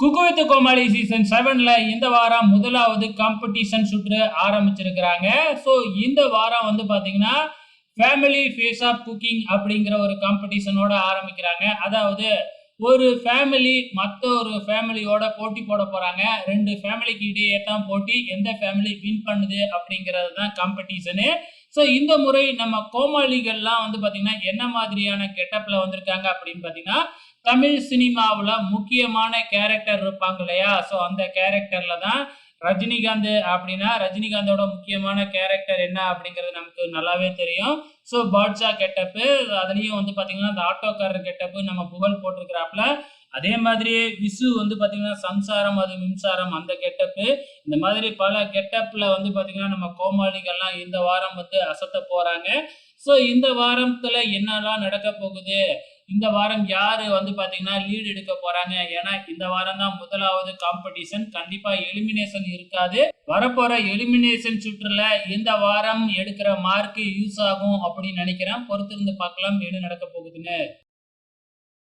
Cook with Comali season 7ல இந்த வாரம் முதலாவது காம்படிஷன் சுற்று ஆரம்பிச்சிருக்கிறாங்க. ஸோ இந்த வாரம் வந்து பார்த்தீங்கன்னா, ஃபேமிலி ஃபேஸ் ஆஃப் குக்கிங் அப்படிங்கிற ஒரு காம்படிஷனோட ஆரம்பிக்கிறாங்க. அதாவது ஒரு ஃபேமிலி மத்த ஒரு ஃபேமிலியோட போட்டி போட போறாங்க. 2 ஃபேமிலிக்கு இடையே தான் போட்டி. எந்த ஃபேமிலி வின் பண்ணுது அப்படிங்கிறது தான் காம்படிஷனு. ஸோ இந்த முறை நம்ம கோமாளிகள்லாம் வந்து பார்த்தீங்கன்னா, என்ன மாதிரியான கெட்டப்ல வந்திருக்காங்க அப்படின்னு பார்த்தீங்கன்னா, தமிழ் சினிமாவுல முக்கியமான கேரக்டர் இருப்பாங்க இல்லையா? ஸோ அந்த கேரக்டர்ல தான் ரஜினிகாந்த் அப்படின்னா, ரஜினிகாந்தோட முக்கியமான கேரக்டர் என்ன அப்படிங்கிறது நமக்கு நல்லாவே தெரியும். ஸோ பாட்ஷா கெட்டப்பு, அதுலயும் வந்து பார்த்தீங்கன்னா, அந்த ஆட்டோக்காரர் கெட்டப்பு நம்ம புகழ் போட்டிருக்கிறாப்ல. அதே மாதிரியே விசு வந்து பார்த்தீங்கன்னா, சம்சாரம் அது மின்சாரம் அந்த கெட்டப்பு. இந்த மாதிரி பல கெட்டப்ல வந்து பார்த்தீங்கன்னா, நம்ம கோமாளிகள்லாம் இந்த வாரம் வந்து அசத்த போறாங்க. ஸோ இந்த வாரத்துல என்னலாம் நடக்க போகுது? இந்த வாரம் யாரு வந்து பார்த்தீங்கன்னா, லீட் எடுக்க போறாங்க? ஏன்னா இந்த வாரம் தான் முதலாவது காம்படிஷன். கண்டிப்பா எலிமினேஷன் இருக்காது. வரப்போற எலிமினேஷன் சுற்றுல இந்த வாரம் எடுக்கிற மார்க் யூஸ் ஆகும் அப்படின்னு நினைக்கிறேன். பொறுத்திருந்து பார்க்கலாம் என்ன நடக்க போகுதுன்னு.